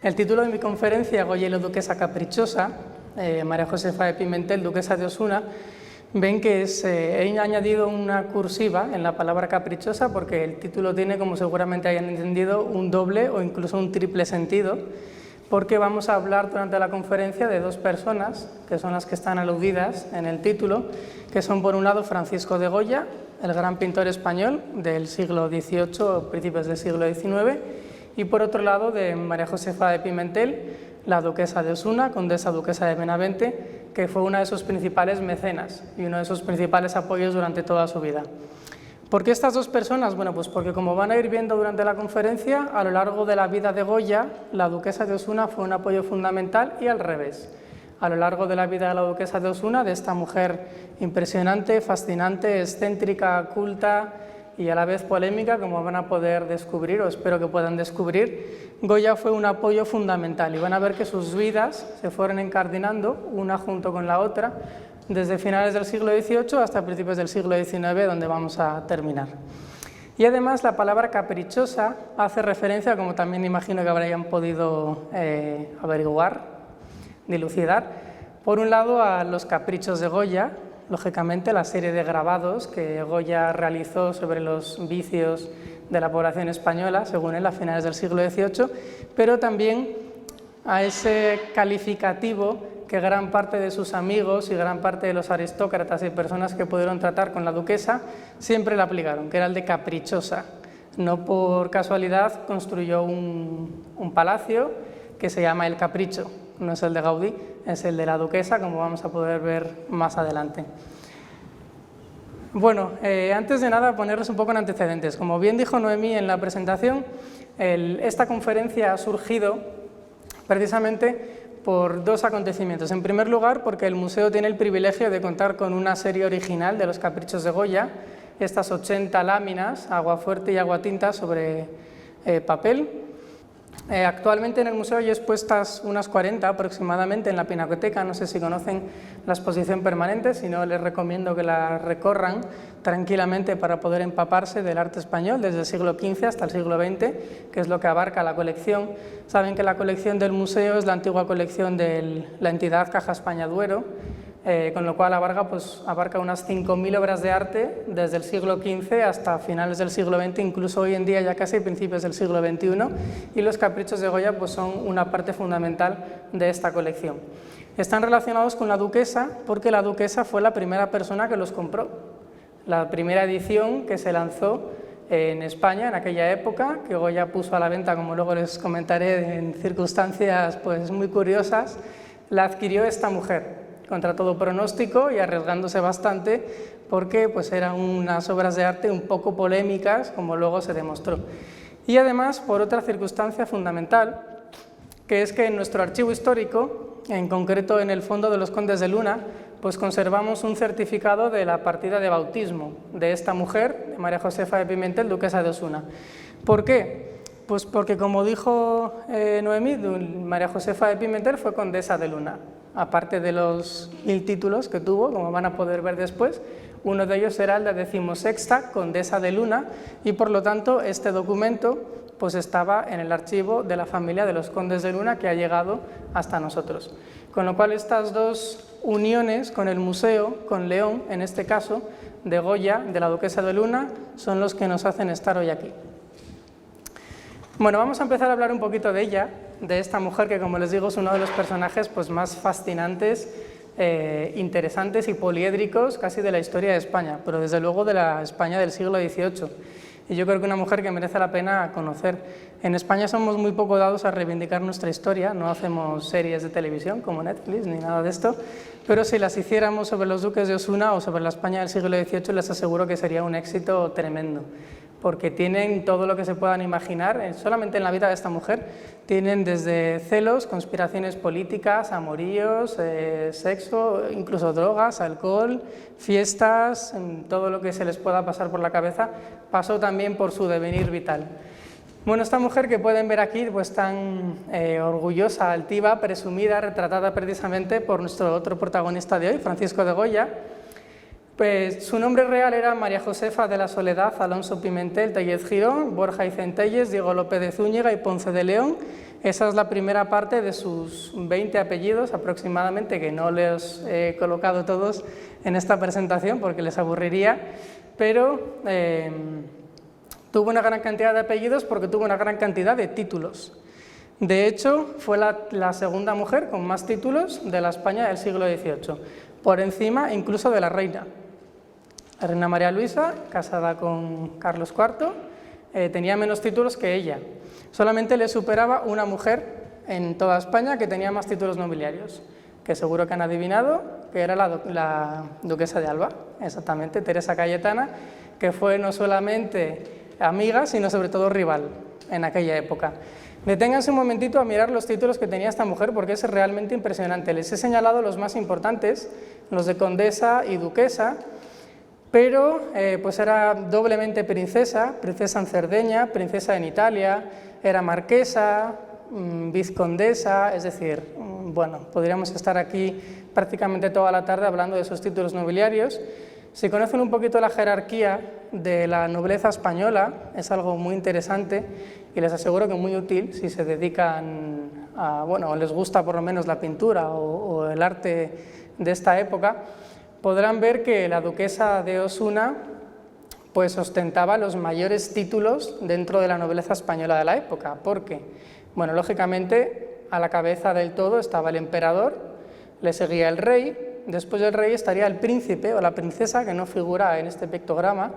El título de mi conferencia, Goya y la duquesa caprichosa, María Josefa de Pimentel, duquesa de Osuna, ven que he añadido una cursiva en la palabra caprichosa porque el título tiene, como seguramente hayan entendido, un doble o incluso un triple sentido, porque vamos a hablar durante la conferencia de dos personas, que son las que están aludidas en el título, que son por un lado Francisco de Goya, el gran pintor español del siglo XVIII, principios del siglo XIX, y por otro lado de María Josefa de Pimentel, la duquesa de Osuna, condesa duquesa de Benavente, que fue una de sus principales mecenas y uno de sus principales apoyos durante toda su vida. ¿Por qué estas dos personas? Bueno, pues porque como van a ir viendo durante la conferencia, a lo largo de la vida de Goya, la duquesa de Osuna fue un apoyo fundamental y al revés. A lo largo de la vida de la duquesa de Osuna, de esta mujer impresionante, fascinante, excéntrica, culta y a la vez polémica, como van a poder descubrir, o espero que puedan descubrir, Goya fue un apoyo fundamental y van a ver que sus vidas se fueron encardinando, una junto con la otra, desde finales del siglo XVIII hasta principios del siglo XIX, donde vamos a terminar. Y además la palabra caprichosa hace referencia, como también imagino que habrían podido averiguar, dilucidar, por un lado a los caprichos de Goya, lógicamente la serie de grabados que Goya realizó sobre los vicios de la población española, según él, a finales del siglo XVIII, pero también a ese calificativo que gran parte de sus amigos y gran parte de los aristócratas y personas que pudieron tratar con la duquesa siempre le aplicaron, que era el de caprichosa. No por casualidad construyó un palacio que se llama El Capricho, no es el de Gaudí, es el de la duquesa, como vamos a poder ver más adelante. Bueno, antes de nada ponerles un poco en antecedentes. Como bien dijo Noemí en la presentación, esta conferencia ha surgido precisamente por dos acontecimientos. En primer lugar, porque el museo tiene el privilegio de contar con una serie original de los caprichos de Goya, estas 80 láminas, aguafuerte y aguatinta sobre papel. Actualmente en el museo hay expuestas unas 40 aproximadamente en la Pinacoteca, no sé si conocen la exposición permanente, si no les recomiendo que la recorran tranquilamente para poder empaparse del arte español desde el siglo XV hasta el siglo XX, que es lo que abarca la colección. Saben que la colección del museo es la antigua colección de la entidad Caja España Duero, con lo cual abarca unas 5.000 obras de arte desde el siglo XV hasta finales del siglo XX, incluso hoy en día ya casi principios del siglo XXI, y los caprichos de Goya pues son una parte fundamental de esta colección. Están relacionados con la duquesa porque la duquesa fue la primera persona que los compró. La primera edición que se lanzó en España en aquella época, que Goya puso a la venta, como luego les comentaré, en circunstancias pues muy curiosas, la adquirió esta mujer, contra todo pronóstico y arriesgándose bastante porque pues eran unas obras de arte un poco polémicas, como luego se demostró. Y además por otra circunstancia fundamental, que es que en nuestro archivo histórico, en concreto en el Fondo de los Condes de Luna, pues conservamos un certificado de la partida de bautismo de esta mujer, de María Josefa de Pimentel, duquesa de Osuna. ¿Por qué? Pues porque, como dijo Noemí, María Josefa de Pimentel fue condesa de Luna. Aparte de los 1000 títulos que tuvo, como van a poder ver después, uno de ellos era el de 16ª condesa de Luna y por lo tanto este documento pues estaba en el archivo de la familia de los condes de Luna que ha llegado hasta nosotros. Con lo cual estas dos uniones con el museo, con León en este caso, de Goya, de la duquesa de Luna, son los que nos hacen estar hoy aquí. Bueno, vamos a empezar a hablar un poquito de ella, de esta mujer que, como les digo, es uno de los personajes pues, más fascinantes, interesantes y poliédricos casi de la historia de España, pero desde luego de la España del siglo XVIII. Y yo creo que una mujer que merece la pena conocer. En España somos muy poco dados a reivindicar nuestra historia, no hacemos series de televisión como Netflix ni nada de esto, pero si las hiciéramos sobre los duques de Osuna o sobre la España del siglo XVIII, les aseguro que sería un éxito tremendo, porque tienen todo lo que se puedan imaginar, solamente en la vida de esta mujer, tienen desde celos, conspiraciones políticas, amoríos, sexo, incluso drogas, alcohol, fiestas, todo lo que se les pueda pasar por la cabeza, pasó también por su devenir vital. Bueno, esta mujer que pueden ver aquí, pues tan orgullosa, altiva, presumida, retratada precisamente por nuestro otro protagonista de hoy, Francisco de Goya. Pues su nombre real era María Josefa de la Soledad Alonso Pimentel Tellez Girón, Borja y Centelles, Diego López de Zúñiga y Ponce de León. Esa es la primera parte de sus 20 apellidos aproximadamente, que no les he colocado todos en esta presentación porque les aburriría, pero tuvo una gran cantidad de apellidos porque tuvo una gran cantidad de títulos. De hecho, fue la segunda mujer con más títulos de la España del siglo XVIII, por encima incluso de la reina. La reina María Luisa, casada con Carlos IV, tenía menos títulos que ella. Solamente le superaba una mujer en toda España que tenía más títulos nobiliarios, que seguro que han adivinado, que era la duquesa de Alba, exactamente, Teresa Cayetana, que fue no solamente amiga, sino sobre todo rival en aquella época. Deténganse un momentito a mirar los títulos que tenía esta mujer porque es realmente impresionante. Les he señalado los más importantes, los de condesa y duquesa, pero pues era doblemente princesa, princesa en Cerdeña, princesa en Italia, era marquesa, vizcondesa, es decir, bueno, podríamos estar aquí prácticamente toda la tarde hablando de sus títulos nobiliarios. Si conocen un poquito la jerarquía de la nobleza española, es algo muy interesante y les aseguro que muy útil si se dedican a, bueno, o les gusta por lo menos la pintura o el arte de esta época, podrán ver que la duquesa de Osuna pues ostentaba los mayores títulos dentro de la nobleza española de la época, porque, bueno, lógicamente a la cabeza del todo estaba el emperador, le seguía el rey, después del rey estaría el príncipe o la princesa, que no figura en este pictograma,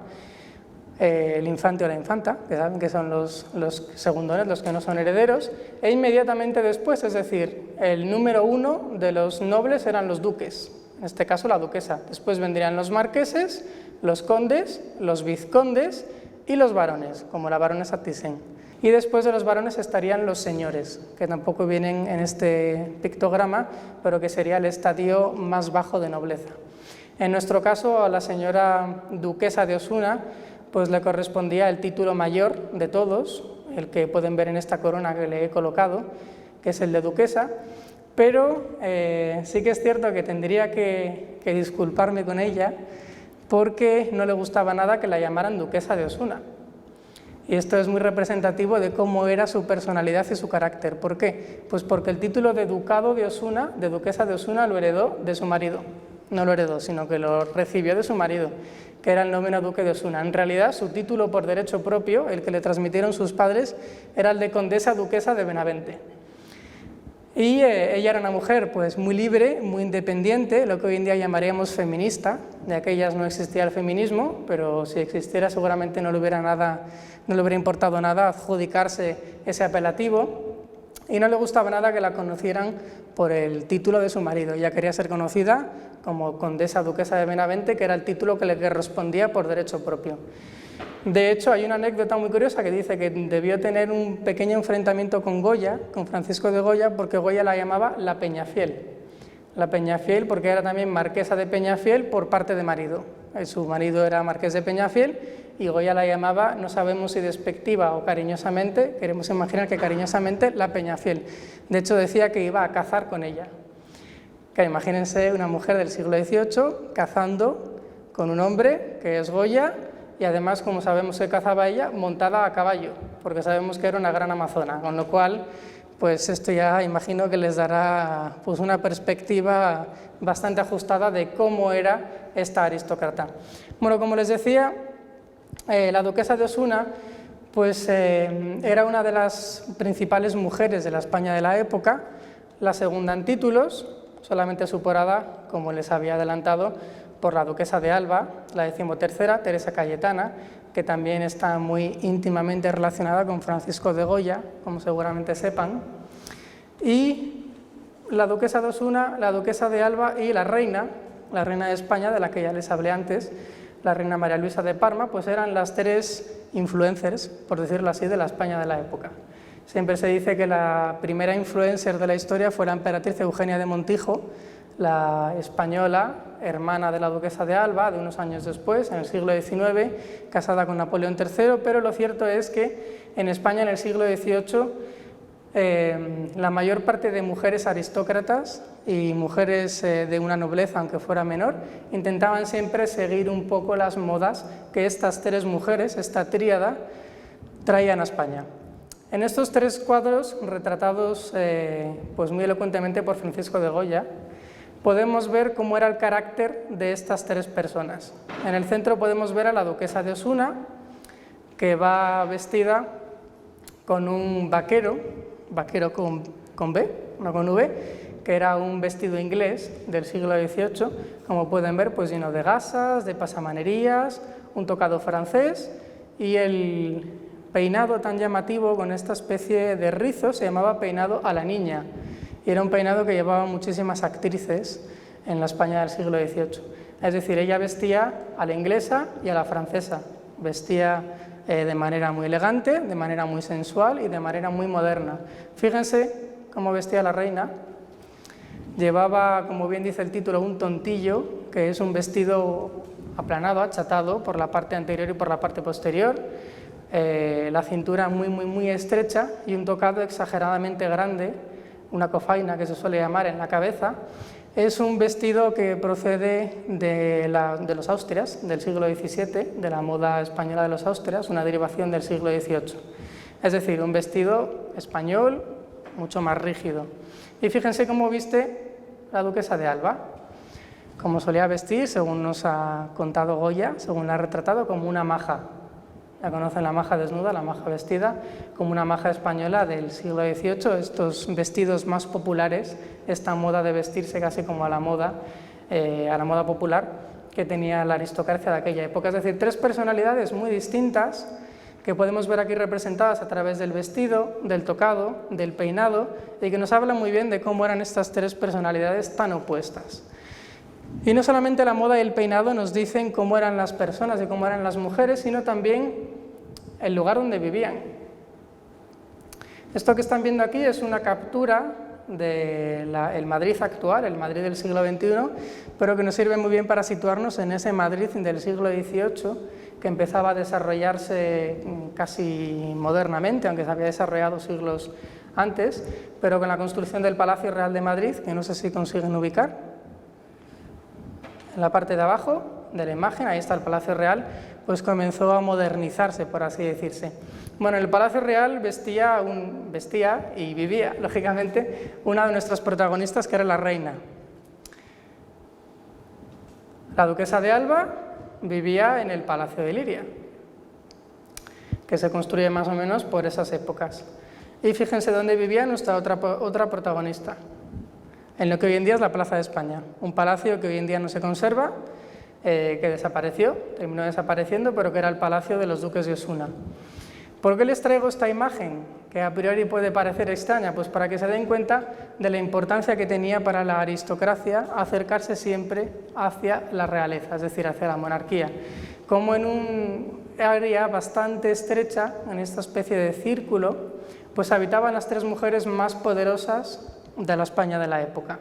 el infante o la infanta, que saben que son los segundones, los que no son herederos, e inmediatamente después, es decir, el número uno de los nobles eran los duques, en este caso la duquesa, después vendrían los marqueses, los condes, los vizcondes y los varones, como la baronesa Thyssen. Y después de los varones estarían los señores, que tampoco vienen en este pictograma, pero que sería el estadio más bajo de nobleza. En nuestro caso, a la señora duquesa de Osuna, pues le correspondía el título mayor de todos, el que pueden ver en esta corona que le he colocado, que es el de duquesa, pero sí que es cierto que tendría que disculparme con ella, porque no le gustaba nada que la llamaran duquesa de Osuna. Y esto es muy representativo de cómo era su personalidad y su carácter. ¿Por qué? Pues porque el título de ducado de Osuna, de duquesa de Osuna, lo heredó de su marido. No lo heredó, sino que lo recibió de su marido, que era el noveno duque de Osuna. En realidad, su título por derecho propio, el que le transmitieron sus padres, era el de condesa duquesa de Benavente. Y ella era una mujer pues muy libre, muy independiente, lo que hoy en día llamaríamos feminista. De aquellas no existía el feminismo, pero si existiera seguramente no le hubiera importado nada adjudicarse ese apelativo, y no le gustaba nada que la conocieran por el título de su marido. Ella quería ser conocida como condesa duquesa de Benavente, que era el título que le correspondía por derecho propio. De hecho, hay una anécdota muy curiosa que dice que debió tener un pequeño enfrentamiento con Goya, con Francisco de Goya, porque Goya la llamaba la Peñafiel. La Peñafiel porque era también marquesa de Peñafiel por parte de marido. Su marido era marqués de Peñafiel y Goya la llamaba, no sabemos si despectiva o cariñosamente, queremos imaginar que cariñosamente, la Peñafiel. De hecho, decía que iba a cazar con ella. Que imagínense una mujer del siglo XVIII cazando con un hombre que es Goya, y además, como sabemos que cazaba ella, montada a caballo, porque sabemos que era una gran amazona, con lo cual, pues esto ya imagino que les dará pues una perspectiva bastante ajustada de cómo era esta aristócrata. Bueno, como les decía, la duquesa de Osuna pues, era una de las principales mujeres de la España de la época, la segunda en títulos, solamente superada, como les había adelantado, por la duquesa de Alba, la 13ª, Teresa Cayetana, que también está muy íntimamente relacionada con Francisco de Goya, como seguramente sepan, y la duquesa de Osuna, la duquesa de Alba y la reina de España, de la que ya les hablé antes, la reina María Luisa de Parma, pues eran las tres influencers, por decirlo así, de la España de la época. Siempre se dice que la primera influencer de la historia fue la emperatriz Eugenia de Montijo, la española, hermana de la duquesa de Alba, de unos años después, en el siglo XIX, casada con Napoleón III, pero lo cierto es que en España en el siglo XVIII la mayor parte de mujeres aristócratas y mujeres de una nobleza, aunque fuera menor, intentaban siempre seguir un poco las modas que estas tres mujeres, esta tríada, traían a España. En estos 3 cuadros, retratados pues muy elocuentemente por Francisco de Goya, podemos ver cómo era el carácter de estas 3 personas. En el centro podemos ver a la duquesa de Osuna, que va vestida con un vaquero con B, no con V, que era un vestido inglés del siglo XVIII, como pueden ver, pues lleno de gasas, de pasamanerías, un tocado francés, y el peinado tan llamativo con esta especie de rizo se llamaba peinado a la niña, y era un peinado que llevaban muchísimas actrices en la España del siglo XVIII. Es decir, ella vestía a la inglesa y a la francesa, vestía de manera muy elegante, de manera muy sensual y de manera muy moderna. Fíjense cómo vestía la reina. Llevaba, como bien dice el título, un tontillo, que es un vestido aplanado, achatado por la parte anterior y por la parte posterior, la cintura muy estrecha y un tocado exageradamente grande, una cofaina que se suele llamar en la cabeza. Es un vestido que procede de los Austrias, del siglo XVII, de la moda española de los Austrias, una derivación del siglo XVIII. Es decir, un vestido español mucho más rígido. Y fíjense cómo viste la duquesa de Alba, como solía vestir, según nos ha contado Goya, según la ha retratado, como una maja. La conocen, la maja desnuda, la maja vestida, como una maja española del siglo XVIII, estos vestidos más populares, esta moda de vestirse casi como a la moda popular que tenía la aristocracia de aquella época. Es decir, 3 personalidades muy distintas que podemos ver aquí representadas a través del vestido, del tocado, del peinado, y que nos habla muy bien de cómo eran estas 3 personalidades tan opuestas. Y no solamente la moda y el peinado nos dicen cómo eran las personas y cómo eran las mujeres, sino también el lugar donde vivían. Esto que están viendo aquí es una captura del Madrid actual, el Madrid del siglo XXI, pero que nos sirve muy bien para situarnos en ese Madrid del siglo XVIII, que empezaba a desarrollarse casi modernamente, aunque se había desarrollado siglos antes, pero con la construcción del Palacio Real de Madrid, que no sé si consiguen ubicar. En la parte de abajo de la imagen, ahí está el Palacio Real, pues comenzó a modernizarse, por así decirse. Bueno, en el Palacio Real vestía y vivía, lógicamente, una de nuestras protagonistas, que era la reina. La duquesa de Alba vivía en el Palacio de Liria, que se construye más o menos por esas épocas. Y fíjense dónde vivía nuestra otra protagonista, en lo que hoy en día es la Plaza de España, un palacio que hoy en día no se conserva, que desapareció, terminó desapareciendo, pero que era el palacio de los duques de Osuna. ¿Por qué les traigo esta imagen, que a priori puede parecer extraña? Pues para que se den cuenta de la importancia que tenía para la aristocracia acercarse siempre hacia la realeza, es decir, hacia la monarquía. Como en un área bastante estrecha, en esta especie de círculo, pues habitaban las 3 mujeres más poderosas de la España de la época.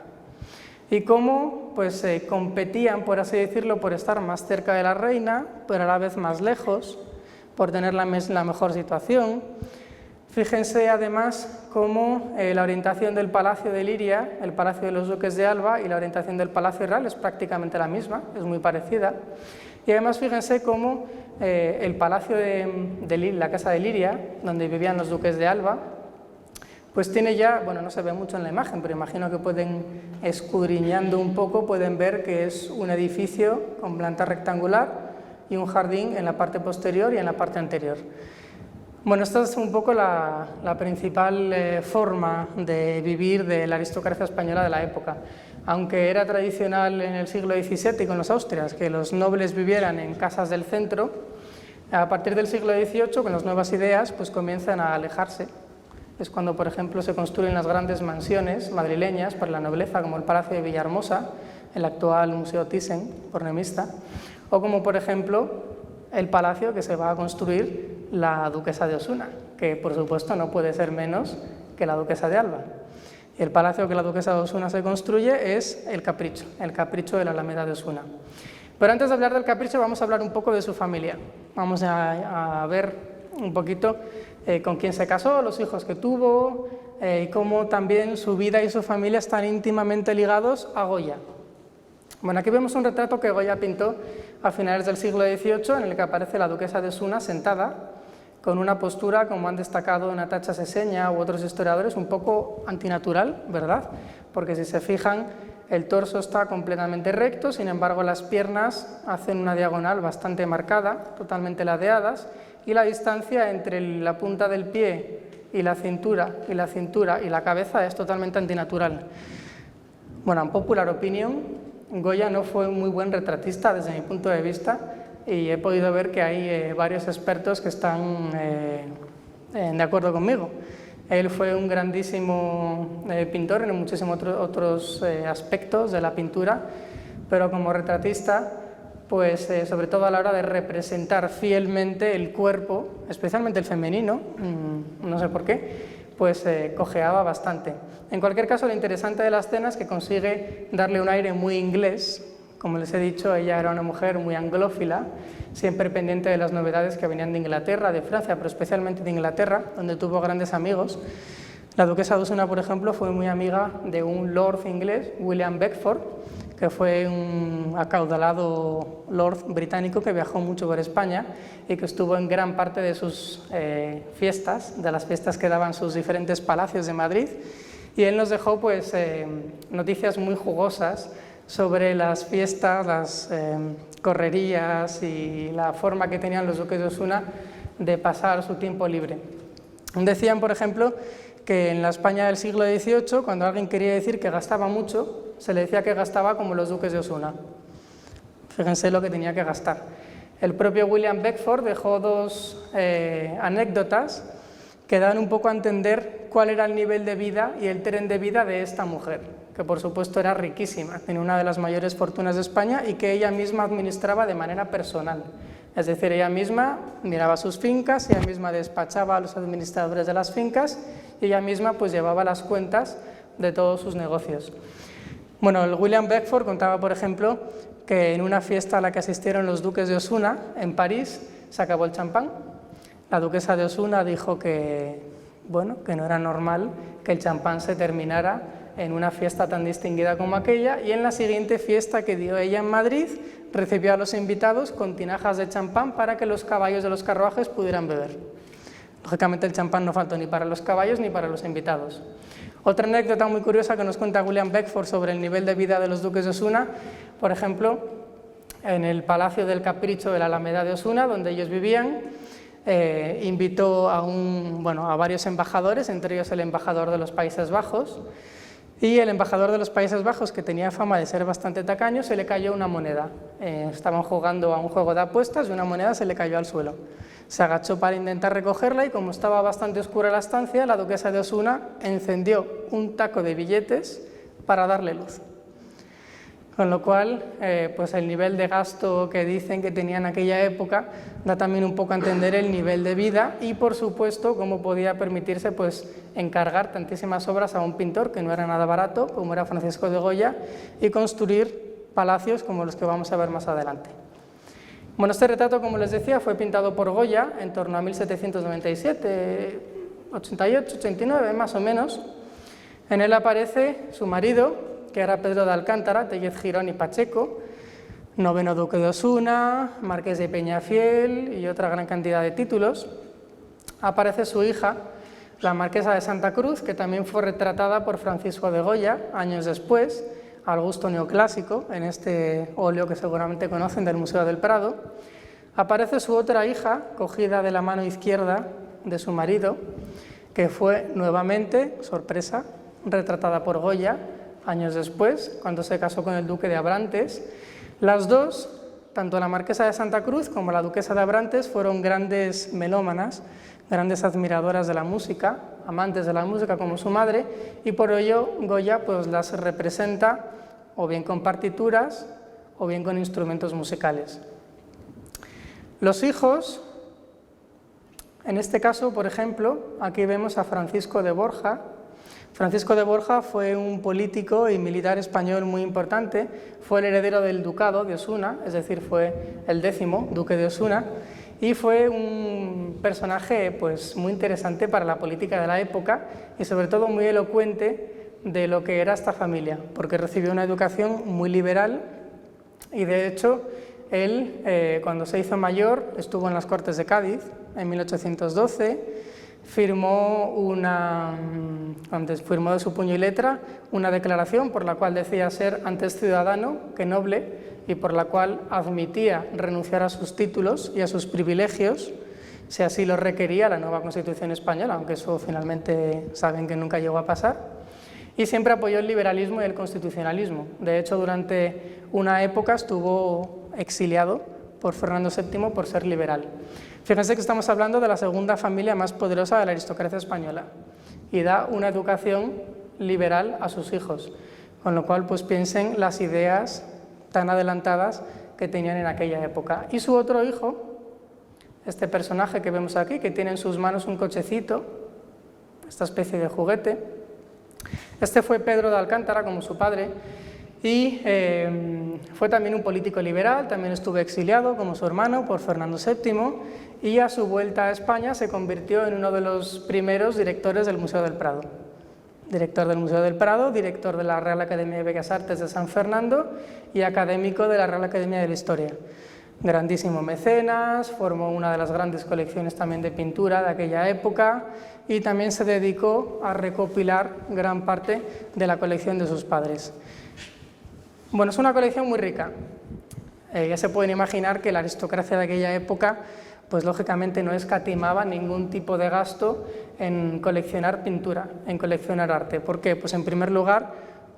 Y cómo pues, competían, por así decirlo, por estar más cerca de la reina, pero a la vez más lejos, por tener la mejor situación. Fíjense además cómo la orientación del Palacio de Liria, el Palacio de los Duques de Alba, y la orientación del Palacio Real es prácticamente la misma, es muy parecida. Y además fíjense cómo el Palacio de la Casa de Liria, donde vivían los Duques de Alba, pues tiene ya, bueno, no se ve mucho en la imagen, pero imagino que pueden, escudriñando un poco, pueden ver que es un edificio con planta rectangular y un jardín en la parte posterior y en la parte anterior. Bueno, esta es un poco la principal forma de vivir de la aristocracia española de la época. Aunque era tradicional en el siglo XVII y con los Austrias que los nobles vivieran en casas del centro, a partir del siglo XVIII, con las nuevas ideas, pues comienzan a alejarse. Es cuando, por ejemplo, se construyen las grandes mansiones madrileñas para la nobleza, como el Palacio de Villahermosa, el actual Museo Thyssen-Bornemisza, o como, por ejemplo, el palacio que se va a construir la duquesa de Osuna, que, por supuesto, no puede ser menos que la duquesa de Alba. Y el palacio que la duquesa de Osuna se construye es el Capricho de la Alameda de Osuna. Pero antes de hablar del Capricho, vamos a hablar un poco de su familia. Vamos a ver un poquito con quién se casó, los hijos que tuvo, y cómo también su vida y su familia están íntimamente ligados a Goya. Bueno, aquí vemos un retrato que Goya pintó a finales del siglo XVIII, en el que aparece la duquesa de Osuna sentada con una postura, como han destacado Natacha Seseña u otros historiadores, un poco antinatural, ¿verdad? Porque si se fijan, el torso está completamente recto, sin embargo las piernas hacen una diagonal bastante marcada, totalmente ladeadas, y la distancia entre la punta del pie y la cintura y la cabeza es totalmente antinatural. Bueno, en popular opinion, Goya no fue un muy buen retratista desde mi punto de vista, y he podido ver que hay varios expertos que están de acuerdo conmigo. Él fue un grandísimo pintor en muchísimos otros aspectos de la pintura, pero como retratista, pues sobre todo a la hora de representar fielmente el cuerpo, especialmente el femenino, no sé por qué, pues cojeaba bastante. En cualquier caso, lo interesante de la escena es que consigue darle un aire muy inglés. Como les he dicho, ella era una mujer muy anglófila, siempre pendiente de las novedades que venían de Inglaterra, de Francia, pero especialmente de Inglaterra, donde tuvo grandes amigos. La duquesa de Osuna, por ejemplo, fue muy amiga de un lord inglés, William Beckford, que fue un acaudalado lord británico que viajó mucho por España y que estuvo en gran parte de sus fiestas, de las fiestas que daban sus diferentes palacios de Madrid, y él nos dejó pues, noticias muy jugosas sobre las fiestas, las correrías y la forma que tenían los duques de Osuna de pasar su tiempo libre. Decían, por ejemplo, que en la España del siglo XVIII, cuando alguien quería decir que gastaba mucho, se le decía que gastaba como los duques de Osuna. Fíjense lo que tenía que gastar. El propio William Beckford dejó dos anécdotas que dan un poco a entender cuál era el nivel de vida y el tren de vida de esta mujer, que por supuesto era riquísima, tenía una de las mayores fortunas de España y que ella misma administraba de manera personal. Es decir, ella misma miraba sus fincas, ella misma despachaba a los administradores de las fincas y ella misma pues llevaba las cuentas de todos sus negocios. Bueno, el William Beckford contaba, por ejemplo, que en una fiesta a la que asistieron los duques de Osuna, en París, se acabó el champán. La duquesa de Osuna dijo que, bueno, que no era normal que el champán se terminara en una fiesta tan distinguida como aquella, y en la siguiente fiesta que dio ella en Madrid, recibió a los invitados con tinajas de champán para que los caballos de los carruajes pudieran beber. Lógicamente el champán no faltó ni para los caballos ni para los invitados. Otra anécdota muy curiosa que nos cuenta William Beckford sobre el nivel de vida de los duques de Osuna, por ejemplo, en el Palacio del Capricho de la Alameda de Osuna, donde ellos vivían, invitó a varios embajadores, entre ellos el embajador de los Países Bajos, y el embajador de los Países Bajos, que tenía fama de ser bastante tacaño, se le cayó una moneda. Estaban jugando a un juego de apuestas y una moneda se le cayó al suelo. Se agachó para intentar recogerla y, como estaba bastante oscura la estancia, la duquesa de Osuna encendió un taco de billetes para darle luz. Con lo cual, pues el nivel de gasto que dicen que tenía en aquella época da también un poco a entender el nivel de vida y, por supuesto, cómo podía permitirse pues, encargar tantísimas obras a un pintor que no era nada barato, como era Francisco de Goya, y construir palacios como los que vamos a ver más adelante. Bueno, este retrato, como les decía, fue pintado por Goya en torno a 1797, 88, 89 más o menos. En él aparece su marido, que era Pedro de Alcántara, Tellez Girón y Pacheco, noveno duque de Osuna, marqués de Peñafiel y otra gran cantidad de títulos. Aparece su hija, la marquesa de Santa Cruz, que también fue retratada por Francisco de Goya años después, al gusto neoclásico, en este óleo que seguramente conocen del Museo del Prado. Aparece su otra hija, cogida de la mano izquierda de su marido, que fue nuevamente, sorpresa, retratada por Goya años después, cuando se casó con el duque de Abrantes. Las dos, tanto la marquesa de Santa Cruz como la duquesa de Abrantes, fueron grandes melómanas, grandes admiradoras de la música, amantes de la música como su madre, y por ello Goya pues, las representa o bien con partituras o bien con instrumentos musicales. Los hijos, en este caso, por ejemplo, aquí vemos a Francisco de Borja. Francisco de Borja fue un político y militar español muy importante, fue el heredero del ducado de Osuna, es decir, fue el 10º duque de Osuna, y fue un personaje pues, muy interesante para la política de la época y sobre todo muy elocuente de lo que era esta familia, porque recibió una educación muy liberal y de hecho él, cuando se hizo mayor, estuvo en las Cortes de Cádiz en 1812, firmó de su puño y letra una declaración por la cual decía ser antes ciudadano que noble y por la cual admitía renunciar a sus títulos y a sus privilegios si así lo requería la nueva Constitución española, aunque eso finalmente saben que nunca llegó a pasar. Y siempre apoyó el liberalismo y el constitucionalismo. De hecho, durante una época estuvo exiliado por Fernando VII por ser liberal. Fíjense que estamos hablando de la segunda familia más poderosa de la aristocracia española y da una educación liberal a sus hijos, con lo cual pues piensen las ideas tan adelantadas que tenían en aquella época. Y su otro hijo, este personaje que vemos aquí, que tiene en sus manos un cochecito, esta especie de juguete, este fue Pedro de Alcántara, como su padre, y fue también un político liberal, también estuvo exiliado, como su hermano, por Fernando VII, y a su vuelta a España se convirtió en uno de los primeros directores del Museo del Prado. Director del Museo del Prado, director de la Real Academia de Bellas Artes de San Fernando y académico de la Real Academia de la Historia. Grandísimo mecenas, formó una de las grandes colecciones también de pintura de aquella época y también se dedicó a recopilar gran parte de la colección de sus padres. Bueno, es una colección muy rica. Ya se pueden imaginar que la aristocracia de aquella época, pues lógicamente no escatimaba ningún tipo de gasto en coleccionar pintura, en coleccionar arte. ¿Por qué? Pues en primer lugar,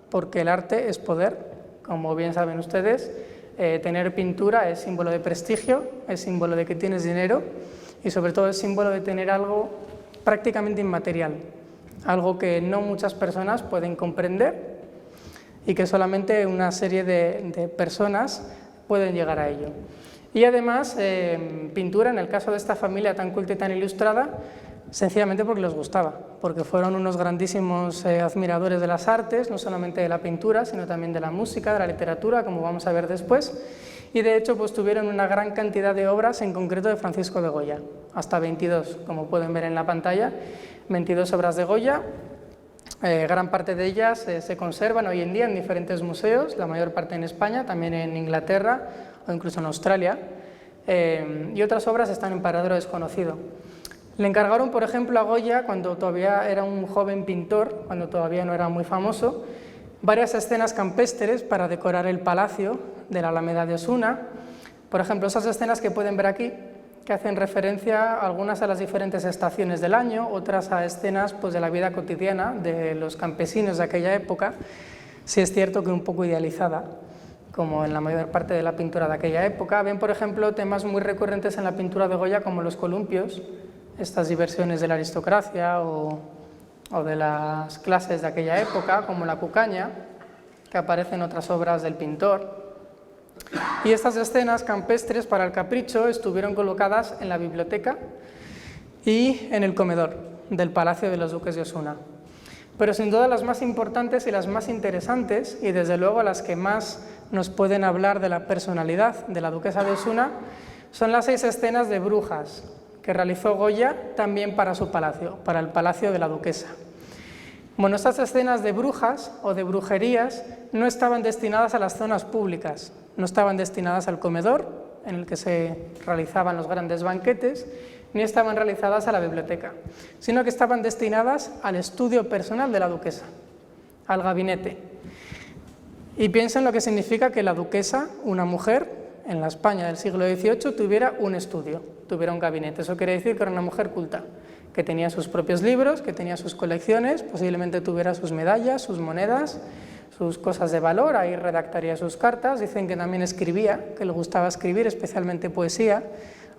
porque el arte es poder, como bien saben ustedes. Tener pintura es símbolo de prestigio, es símbolo de que tienes dinero y sobre todo es símbolo de tener algo prácticamente inmaterial, algo que no muchas personas pueden comprender y que solamente una serie de personas pueden llegar a ello. Y además, pintura, en el caso de esta familia tan culta y tan ilustrada, sencillamente porque les gustaba, porque fueron unos grandísimos admiradores de las artes, no solamente de la pintura, sino también de la música, de la literatura, como vamos a ver después, y de hecho pues tuvieron una gran cantidad de obras, en concreto de Francisco de Goya, hasta 22, como pueden ver en la pantalla, 22 obras de Goya. Gran parte de ellas se conservan hoy en día en diferentes museos, la mayor parte en España, también en Inglaterra o incluso en Australia, y otras obras están en paradero desconocido. Le encargaron, por ejemplo, a Goya, cuando todavía era un joven pintor, cuando todavía no era muy famoso, varias escenas campestres para decorar el palacio de la Alameda de Osuna. Por ejemplo, esas escenas que pueden ver aquí, que hacen referencia algunas a las diferentes estaciones del año, otras a escenas pues, de la vida cotidiana de los campesinos de aquella época, sí es cierto que un poco idealizada, como en la mayor parte de la pintura de aquella época. Ven, por ejemplo, temas muy recurrentes en la pintura de Goya, como los columpios, estas diversiones de la aristocracia o de las clases de aquella época, como la cucaña, que aparece en otras obras del pintor. Y estas escenas campestres para el capricho estuvieron colocadas en la biblioteca y en el comedor del Palacio de los Duques de Osuna. Pero sin duda las más importantes y las más interesantes, y desde luego las que más nos pueden hablar de la personalidad de la Duquesa de Osuna, son las 6 escenas de brujas que realizó Goya también para su palacio, para el Palacio de la Duquesa. Bueno, estas escenas de brujas o de brujerías no estaban destinadas a las zonas públicas, no estaban destinadas al comedor, en el que se realizaban los grandes banquetes, ni estaban realizadas a la biblioteca, sino que estaban destinadas al estudio personal de la duquesa, al gabinete. Y piensen lo que significa que la duquesa, una mujer, en la España del siglo XVIII, tuviera un estudio, tuviera un gabinete. Eso quiere decir que era una mujer culta, que tenía sus propios libros, que tenía sus colecciones, posiblemente tuviera sus medallas, sus monedas, sus cosas de valor, ahí redactaría sus cartas. Dicen que también escribía, que le gustaba escribir, especialmente poesía,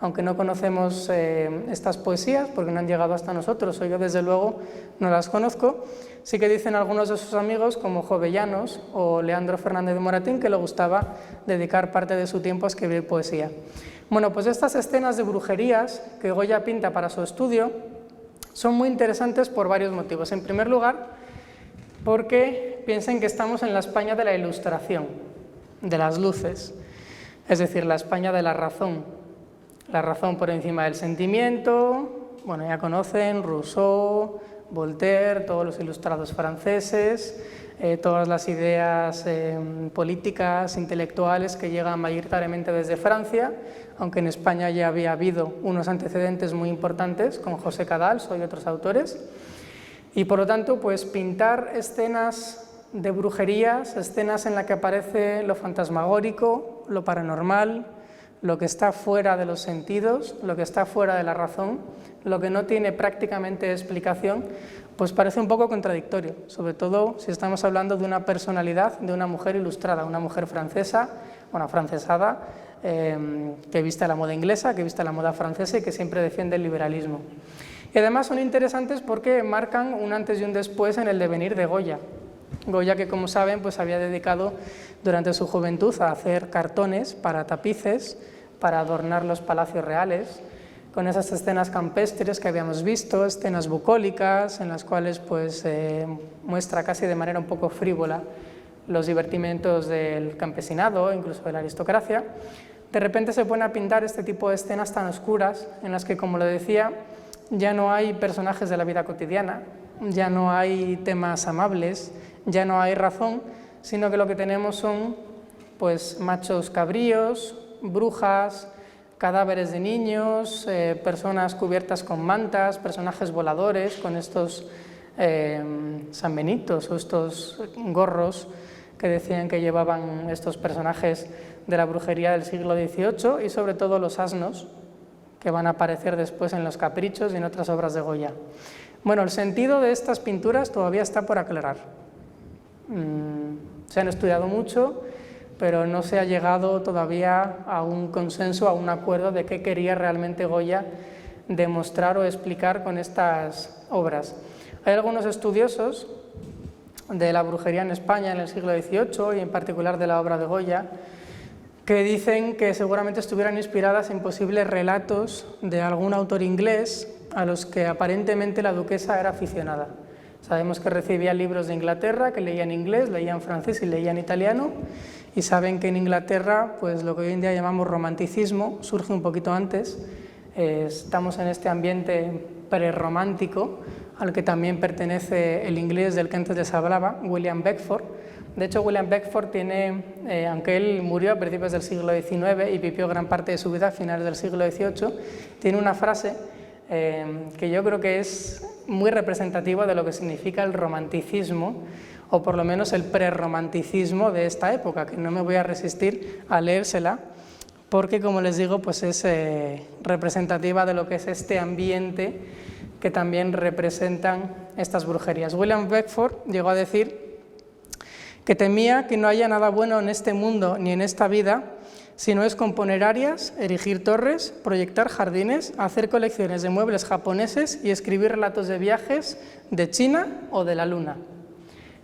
aunque no conocemos estas poesías porque no han llegado hasta nosotros, o yo desde luego no las conozco. Sí que dicen algunos de sus amigos, como Jovellanos o Leandro Fernández de Moratín, que le gustaba dedicar parte de su tiempo a escribir poesía. Bueno, pues estas escenas de brujerías que Goya pinta para su estudio son muy interesantes por varios motivos. En primer lugar, porque piensen que estamos en la España de la Ilustración, de las luces, es decir, la España de la razón por encima del sentimiento. Bueno, ya conocen Rousseau, Voltaire, todos los ilustrados franceses, todas las ideas políticas, intelectuales que llegan mayoritariamente desde Francia, aunque en España ya había habido unos antecedentes muy importantes con José Cadalso y otros autores. Y por lo tanto, pues pintar escenas de brujerías, escenas en las que aparece lo fantasmagórico, lo paranormal, lo que está fuera de los sentidos, lo que está fuera de la razón, lo que no tiene prácticamente explicación, pues parece un poco contradictorio, sobre todo si estamos hablando de una personalidad, de una mujer ilustrada, una mujer francesa, una francesada, que viste a la moda inglesa, que viste a la moda francesa y que siempre defiende el liberalismo. Y además son interesantes porque marcan un antes y un después en el devenir de Goya. Goya, que como saben, pues había dedicado durante su juventud a hacer cartones para tapices, para adornar los palacios reales, con esas escenas campestres que habíamos visto, escenas bucólicas, en las cuales pues, muestra casi de manera un poco frívola los divertimentos del campesinado, incluso de la aristocracia. De repente se pone a pintar este tipo de escenas tan oscuras, en las que, como lo decía, ya no hay personajes de la vida cotidiana, ya no hay temas amables, ya no hay razón, sino que lo que tenemos son pues, machos cabríos, brujas, cadáveres de niños, personas cubiertas con mantas, personajes voladores con estos sanbenitos o estos gorros que decían que llevaban estos personajes de la brujería del siglo XVIII, y sobre todo los asnos que van a aparecer después en los Caprichos y en otras obras de Goya. Bueno, el sentido de estas pinturas todavía está por aclarar. Se han estudiado mucho, pero no se ha llegado todavía a un consenso, a un acuerdo de qué quería realmente Goya demostrar o explicar con estas obras. Hay algunos estudiosos de la brujería en España en el siglo XVIII y en particular de la obra de Goya, que dicen que seguramente estuvieran inspiradas en posibles relatos de algún autor inglés a los que aparentemente la duquesa era aficionada. Sabemos que recibía libros de Inglaterra, que leía en inglés, leía en francés y leía en italiano, y saben que en Inglaterra, pues lo que hoy en día llamamos romanticismo, surge un poquito antes. Estamos en este ambiente prerromántico, al que también pertenece el inglés del que antes les hablaba, William Beckford. De hecho, William Beckford tiene, aunque él murió a principios del siglo XIX y vivió gran parte de su vida a finales del siglo XVIII, tiene una frase que yo creo que es muy representativa de lo que significa el romanticismo, o por lo menos el prerromanticismo de esta época, que no me voy a resistir a leérsela, porque, como les digo, pues es representativa de lo que es este ambiente que también representan estas brujerías. William Beckford llegó a decir que temía que no haya nada bueno en este mundo ni en esta vida, si no es componer arias, erigir torres, proyectar jardines, hacer colecciones de muebles japoneses y escribir relatos de viajes de China o de la Luna.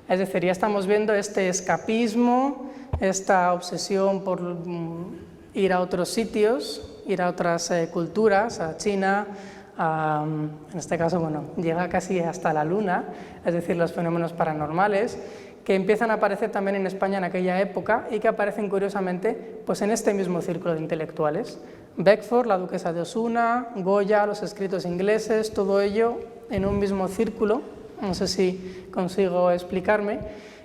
Es decir, ya estamos viendo este escapismo, esta obsesión por ir a otros sitios, ir a otras culturas, a China, en este caso, bueno, llega casi hasta la Luna, es decir, los fenómenos paranormales, que empiezan a aparecer también en España en aquella época y que aparecen curiosamente pues en este mismo círculo de intelectuales. Beckford, la duquesa de Osuna, Goya, los escritos ingleses, todo ello en un mismo círculo, no sé si consigo explicarme,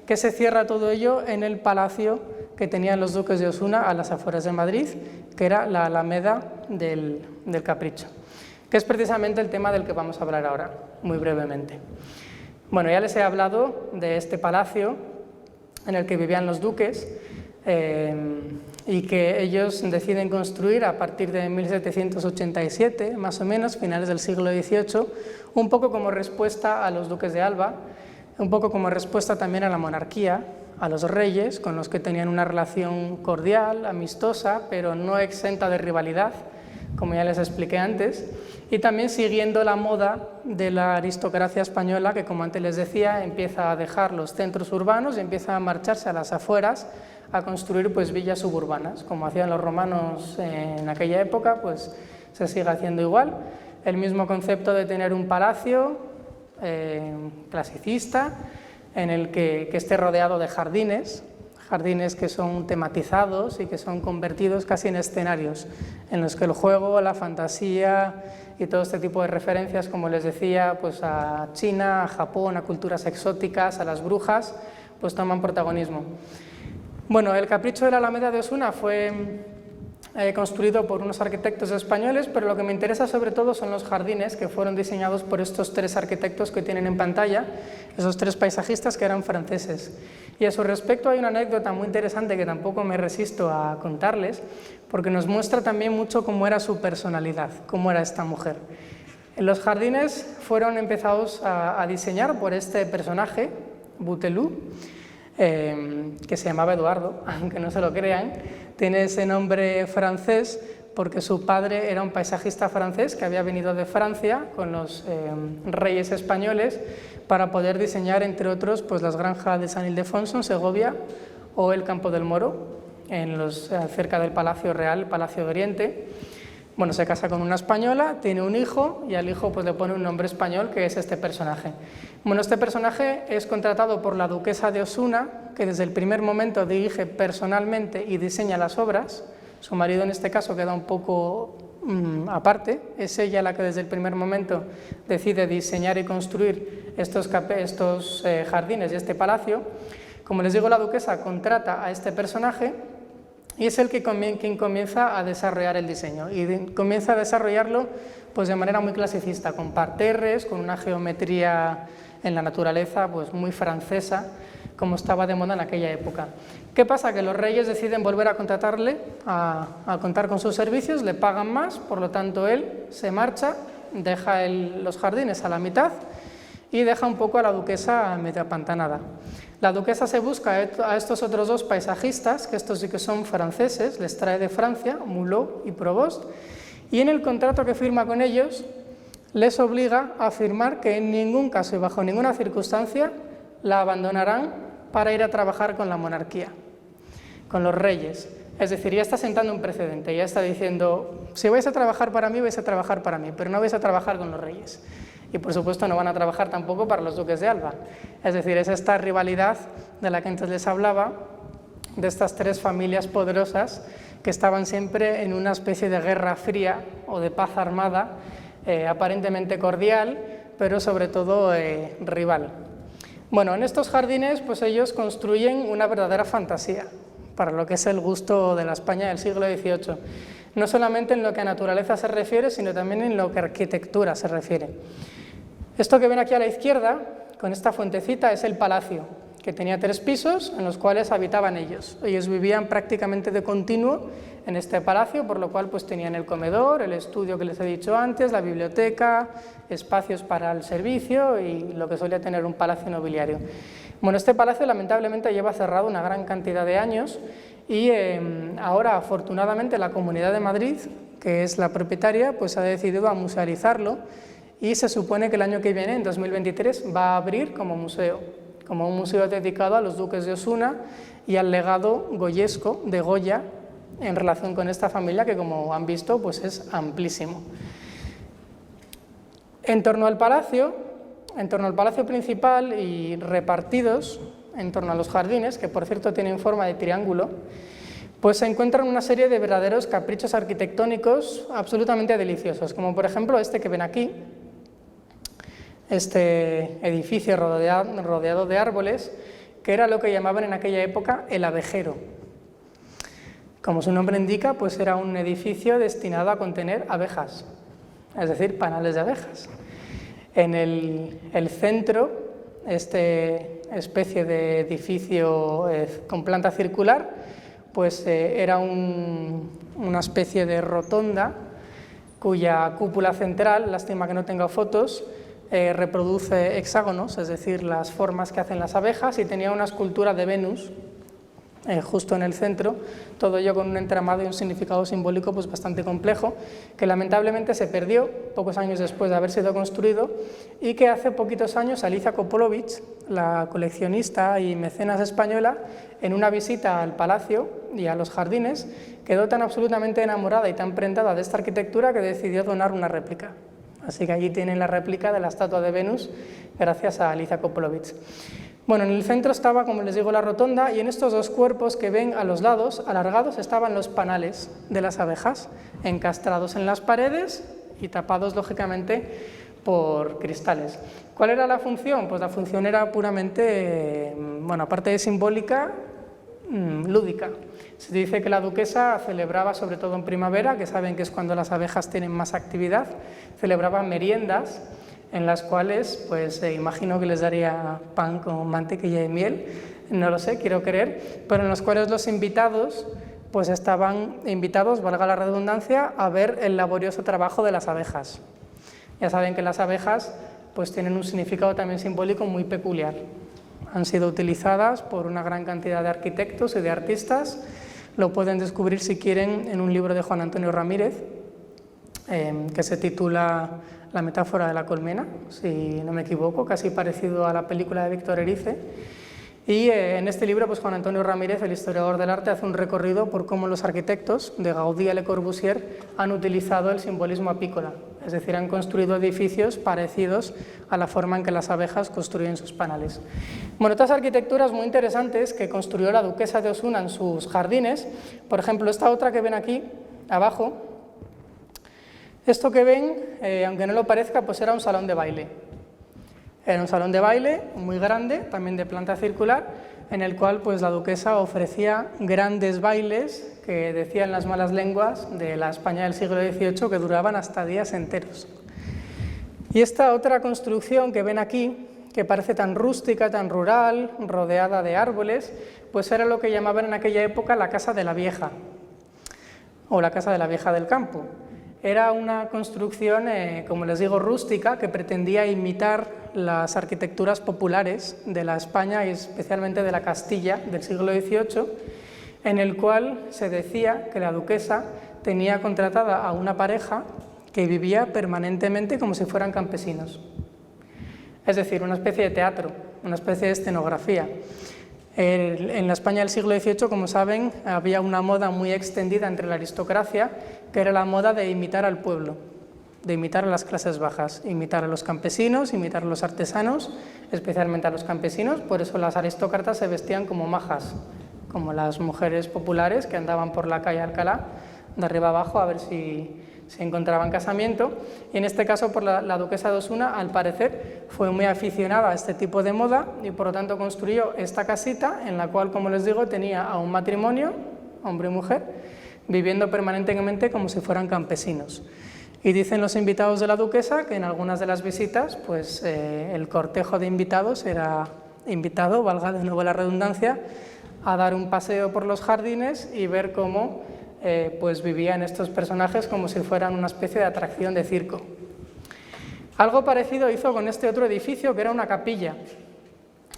que se cierra todo ello en el palacio que tenían los duques de Osuna a las afueras de Madrid, que era la Alameda del Capricho, que es precisamente el tema del que vamos a hablar ahora, muy brevemente. Bueno, ya les he hablado de este palacio en el que vivían los duques y que ellos deciden construir a partir de 1787, más o menos, finales del siglo XVIII, un poco como respuesta a los duques de Alba, un poco como respuesta también a la monarquía, a los reyes, con los que tenían una relación cordial, amistosa, pero no exenta de rivalidad, como ya les expliqué antes, y también siguiendo la moda de la aristocracia española, que, como antes les decía, empieza a dejar los centros urbanos y empieza a marcharse a las afueras a construir pues villas suburbanas, como hacían los romanos en aquella época, pues se sigue haciendo igual. El mismo concepto de tener un palacio clasicista en el que esté rodeado de jardines jardines que son tematizados y que son convertidos casi en escenarios, en los que el juego, la fantasía y todo este tipo de referencias, como les decía, pues a China, a Japón, a culturas exóticas, a las brujas, pues toman protagonismo. Bueno, el Capricho de la Alameda de Osuna fue construido por unos arquitectos españoles, pero lo que me interesa sobre todo son los jardines que fueron diseñados por estos tres arquitectos que tienen en pantalla, esos tres paisajistas que eran franceses. Y a su respecto hay una anécdota muy interesante que tampoco me resisto a contarles, porque nos muestra también mucho cómo era su personalidad, cómo era esta mujer. Los jardines fueron empezados a diseñar por este personaje, Bouteloup, que se llamaba Eduardo, aunque no se lo crean. Tiene ese nombre francés porque su padre era un paisajista francés que había venido de Francia con los reyes españoles para poder diseñar, entre otros, pues las granjas de San Ildefonso en Segovia o el Campo del Moro, cerca del Palacio Real, Palacio de Oriente. Bueno, se casa con una española, tiene un hijo y al hijo pues le pone un nombre español, que es este personaje. Bueno, este personaje es contratado por la duquesa de Osuna, que desde el primer momento dirige personalmente y diseña las obras. Su marido en este caso queda un poco aparte, es ella la que desde el primer momento decide diseñar y construir estos jardines y este palacio. Como les digo, la duquesa contrata a este personaje y es el quien comienza a desarrollar el diseño, y comienza a desarrollarlo pues de manera muy clasicista, con parterres, con una geometría en la naturaleza pues muy francesa, como estaba de moda en aquella época. ¿Qué pasa? Que los reyes deciden volver a contratarle, a contar con sus servicios, le pagan más, por lo tanto él se marcha, deja los jardines a la mitad y deja un poco a la duquesa medio apantanada. La duquesa se busca a estos otros dos paisajistas, que estos sí que son franceses, les trae de Francia, Mulot y Provost, y en el contrato que firma con ellos les obliga a firmar que en ningún caso y bajo ninguna circunstancia la abandonarán para ir a trabajar con la monarquía, con los reyes. Es decir, ya está sentando un precedente, ya está diciendo, si vais a trabajar para mí, vais a trabajar para mí, pero no vais a trabajar con los reyes. Y por supuesto no van a trabajar tampoco para los duques de Alba. Es decir, es esta rivalidad de la que antes les hablaba, de estas tres familias poderosas que estaban siempre en una especie de guerra fría o de paz armada, aparentemente cordial, pero sobre todo rival. Bueno, en estos jardines pues ellos construyen una verdadera fantasía para lo que es el gusto de la España del siglo XVIII. No solamente en lo que a naturaleza se refiere, sino también en lo que a arquitectura se refiere. Esto que ven aquí a la izquierda, con esta fuentecita, es el palacio, que tenía 3 pisos en los cuales habitaban ellos. Ellos vivían prácticamente de continuo en este palacio, por lo cual pues tenían el comedor, el estudio que les he dicho antes, la biblioteca, espacios para el servicio y lo que solía tener un palacio nobiliario. Bueno, este palacio lamentablemente lleva cerrado una gran cantidad de años y ahora afortunadamente la Comunidad de Madrid, que es la propietaria, pues ha decidido a musealizarlo y se supone que el año que viene, en 2023, va a abrir como museo, como un museo dedicado a los duques de Osuna y al legado goyesco de Goya en relación con esta familia que, como han visto, pues es amplísimo. En torno al palacio principal y repartidos en torno a los jardines, que por cierto tienen forma de triángulo, pues se encuentran una serie de verdaderos caprichos arquitectónicos absolutamente deliciosos, como por ejemplo este que ven aquí, este edificio rodeado de árboles, que era lo que llamaban en aquella época el abejero. Como su nombre indica, pues era un edificio destinado a contener abejas, es decir, panales de abejas. En el centro, especie de edificio con planta circular, pues era una especie de rotonda cuya cúpula central, lástima que no tenga fotos, reproduce hexágonos, es decir, las formas que hacen las abejas, y tenía una escultura de Venus justo en el centro, todo ello con un entramado y un significado simbólico pues bastante complejo, que lamentablemente se perdió pocos años después de haber sido construido y que hace poquitos años Alicia Koplovich, la coleccionista y mecenas española, en una visita al palacio y a los jardines, quedó tan absolutamente enamorada y tan prendada de esta arquitectura que decidió donar una réplica. Así que allí tienen la réplica de la estatua de Venus gracias a Alicia Koplovich. Bueno, en el centro estaba, como les digo, la rotonda, y en estos dos cuerpos que ven a los lados, alargados, estaban los panales de las abejas, encastrados en las paredes y tapados, lógicamente, por cristales. ¿Cuál era la función? Pues la función era puramente, bueno, aparte de simbólica, lúdica. Se dice que la duquesa celebraba, sobre todo en primavera, que saben que es cuando las abejas tienen más actividad, celebraba meriendas en las cuales, pues imagino que les daría pan con mantequilla y miel, no lo sé, quiero creer, pero en los cuales los invitados, pues estaban invitados, valga la redundancia, a ver el laborioso trabajo de las abejas. Ya saben que las abejas pues tienen un significado también simbólico muy peculiar. Han sido utilizadas por una gran cantidad de arquitectos y de artistas, lo pueden descubrir si quieren en un libro de Juan Antonio Ramírez, que se titula La metáfora de la colmena, si no me equivoco, casi parecido a la película de Víctor Erice. Y en este libro, pues Juan Antonio Ramírez, el historiador del arte, hace un recorrido por cómo los arquitectos, de Gaudí a Le Corbusier, han utilizado el simbolismo apícola, es decir, han construido edificios parecidos a la forma en que las abejas construyen sus panales. Bueno, otras arquitecturas muy interesantes que construyó la duquesa de Osuna en sus jardines, por ejemplo, esta otra que ven aquí, abajo, esto que ven, aunque no lo parezca, pues era un salón de baile. Era un salón de baile muy grande, también de planta circular, en el cual pues, la duquesa ofrecía grandes bailes que decían las malas lenguas de la España del siglo XVIII que duraban hasta días enteros. Y esta otra construcción que ven aquí, que parece tan rústica, tan rural, rodeada de árboles, pues era lo que llamaban en aquella época la Casa de la Vieja, o la Casa de la Vieja del Campo. Era una construcción, como les digo, rústica, que pretendía imitar las arquitecturas populares de la España y especialmente de la Castilla del siglo XVIII, en el cual se decía que la duquesa tenía contratada a una pareja que vivía permanentemente como si fueran campesinos. Es decir, una especie de teatro, una especie de escenografía. En la España del siglo XVIII, como saben, había una moda muy extendida entre la aristocracia, que era la moda de imitar al pueblo, de imitar a las clases bajas, imitar a los campesinos, imitar a los artesanos, especialmente a los campesinos. Por eso las aristócratas se vestían como majas, como las mujeres populares que andaban por la calle Alcalá, de arriba abajo, a ver si encontraban casamiento. Y en este caso, por la duquesa de Osuna, al parecer, fue muy aficionada a este tipo de moda y por lo tanto construyó esta casita en la cual, como les digo, tenía a un matrimonio, hombre y mujer, viviendo permanentemente como si fueran campesinos. Y dicen los invitados de la duquesa que en algunas de las visitas, pues el cortejo de invitados era invitado, valga de nuevo la redundancia, a dar un paseo por los jardines y ver cómo pues vivían estos personajes como si fueran una especie de atracción de circo. Algo parecido hizo con este otro edificio, que era una capilla.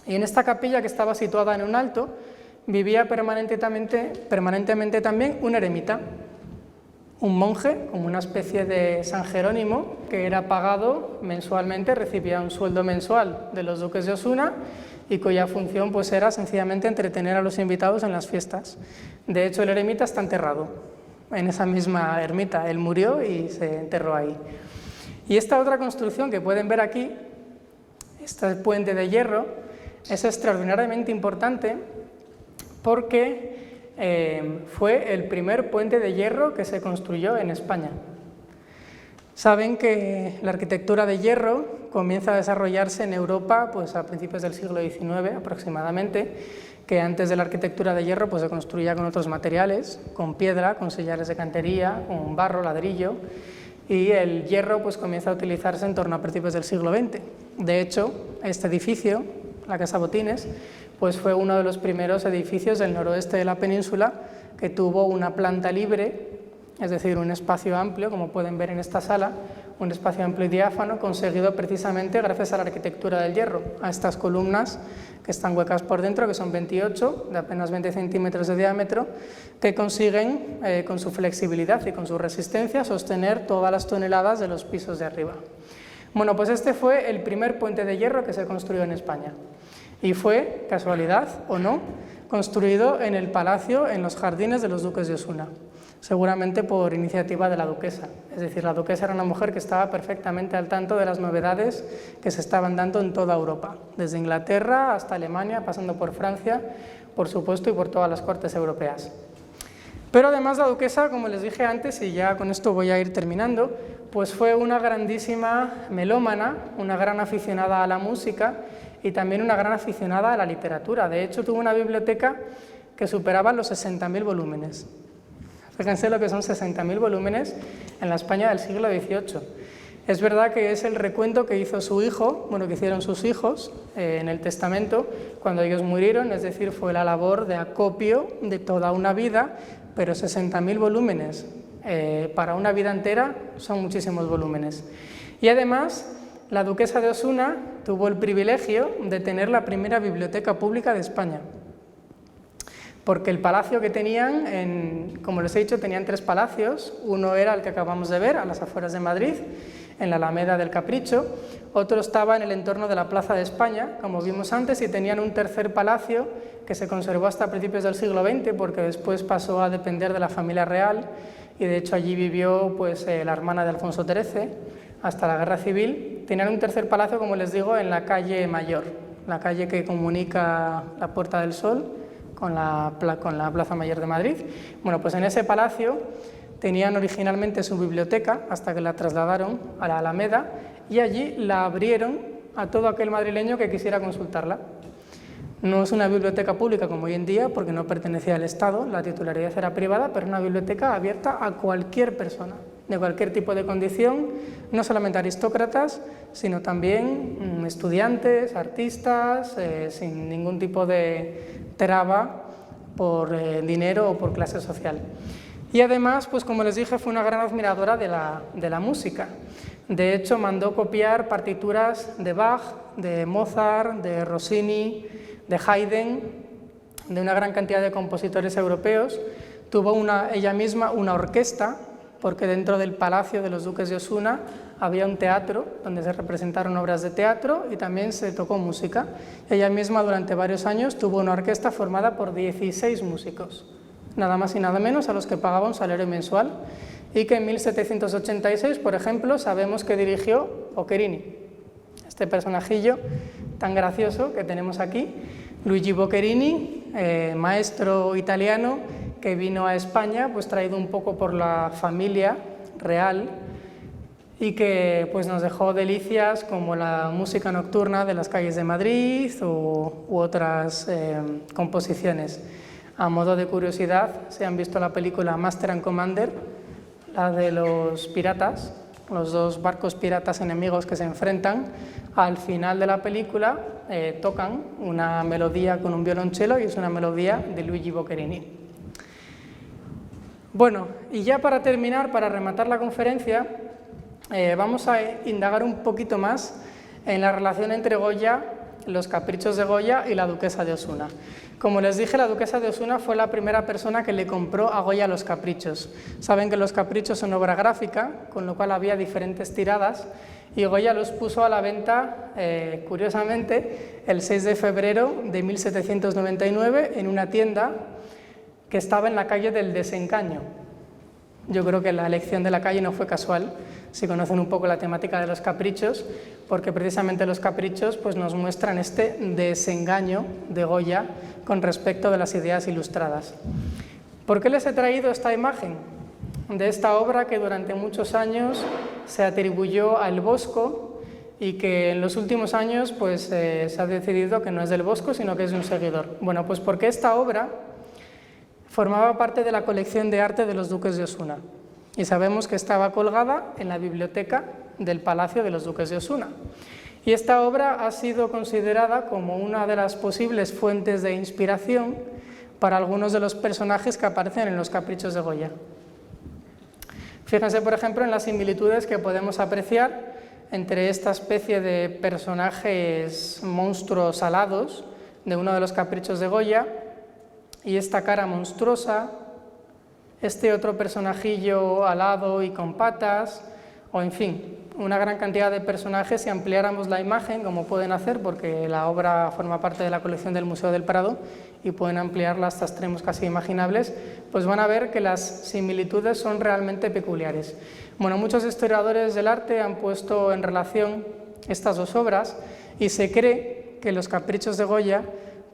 Y en esta capilla, que estaba situada en un alto, vivía permanentemente también un eremita, un monje, como una especie de San Jerónimo, que era pagado mensualmente, recibía un sueldo mensual de los duques de Osuna y cuya función pues, era sencillamente entretener a los invitados en las fiestas. De hecho, el eremita está enterrado en esa misma ermita, él murió y se enterró ahí. Y esta otra construcción que pueden ver aquí, este puente de hierro, es extraordinariamente importante porque fue el primer puente de hierro que se construyó en España. Saben que la arquitectura de hierro comienza a desarrollarse en Europa pues, a principios del siglo XIX aproximadamente, que antes de la arquitectura de hierro pues, se construía con otros materiales, con piedra, con sillares de cantería, con barro, ladrillo, y el hierro pues, comienza a utilizarse en torno a principios del siglo XX. De hecho, este edificio, la Casa Botines, pues fue uno de los primeros edificios del noroeste de la península que tuvo una planta libre, es decir, un espacio amplio, como pueden ver en esta sala, un espacio amplio y diáfano conseguido precisamente gracias a la arquitectura del hierro, a estas columnas que están huecas por dentro, que son 28, de apenas 20 centímetros de diámetro, que consiguen, con su flexibilidad y con su resistencia, sostener todas las toneladas de los pisos de arriba. Bueno, pues este fue el primer puente de hierro que se construyó en España. y fue, casualidad o no, construido en el palacio, en los jardines de los duques de Osuna, seguramente por iniciativa de la duquesa. Es decir, la duquesa era una mujer que estaba perfectamente al tanto de las novedades que se estaban dando en toda Europa, desde Inglaterra hasta Alemania, pasando por Francia, por supuesto, y por todas las cortes europeas. Pero además la duquesa, como les dije antes, y ya con esto voy a ir terminando, pues fue una grandísima melómana, una gran aficionada a la música y también una gran aficionada a la literatura. De hecho, tuvo una biblioteca que superaba los 60.000 volúmenes. Fíjense lo que son 60.000 volúmenes en la España del siglo XVIII. Es verdad que es el recuento que hizo su hijo, bueno, que hicieron sus hijos en el testamento cuando ellos murieron, es decir, fue la labor de acopio de toda una vida, pero 60.000 volúmenes para una vida entera son muchísimos volúmenes. Y además, la duquesa de Osuna tuvo el privilegio de tener la primera biblioteca pública de España, porque el palacio que tenían, como les he dicho, tenían 3 palacios. Uno era el que acabamos de ver, a las afueras de Madrid, en la Alameda del Capricho. Otro estaba en el entorno de la Plaza de España, como vimos antes, y tenían un tercer palacio que se conservó hasta principios del siglo XX, porque después pasó a depender de la familia real, y de hecho allí vivió pues, la hermana de Alfonso XIII hasta la Guerra Civil. Tenían un tercer palacio, como les digo, en la calle Mayor, la calle que comunica la Puerta del Sol con la Plaza Mayor de Madrid. Bueno, pues en ese palacio tenían originalmente su biblioteca hasta que la trasladaron a la Alameda y allí la abrieron a todo aquel madrileño que quisiera consultarla. No es una biblioteca pública como hoy en día porque no pertenecía al Estado, la titularidad era privada, pero una biblioteca abierta a cualquier persona, de cualquier tipo de condición, no solamente aristócratas, sino también estudiantes, artistas, sin ningún tipo de traba por dinero o por clase social. Y además, pues como les dije, fue una gran admiradora de la música. De hecho, mandó copiar partituras de Bach, de Mozart, de Rossini, de Haydn, de una gran cantidad de compositores europeos. Tuvo ella misma una orquesta, porque dentro del palacio de los duques de Osuna había un teatro donde se representaron obras de teatro y también se tocó música. Ella misma durante varios años tuvo una orquesta formada por 16 músicos, nada más y nada menos, a los que pagaba un salario mensual, y que en 1786, por ejemplo, sabemos que dirigió Boccherini, este personajillo tan gracioso que tenemos aquí, Luigi Boccherini, maestro italiano que vino a España pues traído un poco por la familia real y que pues nos dejó delicias como la música nocturna de las calles de Madrid u otras composiciones. A modo de curiosidad, si han visto la película Master and Commander, la de los piratas, los 2 barcos piratas enemigos que se enfrentan, al final de la película tocan una melodía con un violonchelo y es una melodía de Luigi Boccherini. Bueno, y ya para terminar, para rematar la conferencia, vamos a indagar un poquito más en la relación entre Goya, los caprichos de Goya y la duquesa de Osuna. Como les dije, la duquesa de Osuna fue la primera persona que le compró a Goya los caprichos. Saben que los caprichos son obra gráfica, con lo cual había diferentes tiradas, y Goya los puso a la venta, curiosamente, el 6 de febrero de 1799 en una tienda que estaba en la calle del Desengaño. Yo creo que la elección de la calle no fue casual, si conocen un poco la temática de los caprichos, porque precisamente los caprichos pues, nos muestran este desengaño de Goya con respecto de las ideas ilustradas. ¿Por qué les he traído esta imagen de esta obra que durante muchos años se atribuyó a El Bosco y que en los últimos años pues, se ha decidido que no es del Bosco, sino que es de un seguidor? Bueno, pues porque esta obra formaba parte de la colección de arte de los duques de Osuna y sabemos que estaba colgada en la biblioteca del Palacio de los Duques de Osuna. Y esta obra ha sido considerada como una de las posibles fuentes de inspiración para algunos de los personajes que aparecen en los caprichos de Goya. Fíjense, por ejemplo, en las similitudes que podemos apreciar entre esta especie de personajes monstruos alados de uno de los caprichos de Goya y esta cara monstruosa, este otro personajillo alado y con patas, o en fin, una gran cantidad de personajes. Si ampliáramos la imagen, como pueden hacer, porque la obra forma parte de la colección del Museo del Prado y pueden ampliarla hasta extremos casi imaginables, pues van a ver que las similitudes son realmente peculiares. Bueno, muchos historiadores del arte han puesto en relación estas dos obras y se cree que los caprichos de Goya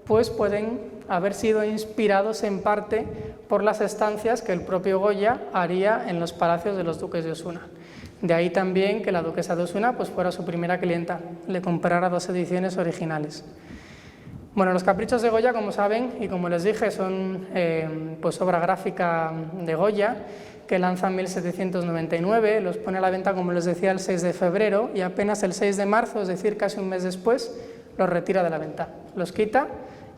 pues pueden haber sido inspirados en parte por las estancias que el propio Goya haría en los palacios de los duques de Osuna. De ahí también que la duquesa de Osuna pues fuera su primera clienta, le comprara 2 ediciones originales. Bueno, los caprichos de Goya, como saben, y como les dije, son pues obra gráfica de Goya, que lanza en 1799, los pone a la venta, como les decía, el 6 de febrero y apenas el 6 de marzo, es decir, casi un mes después, los retira de la venta. Los quita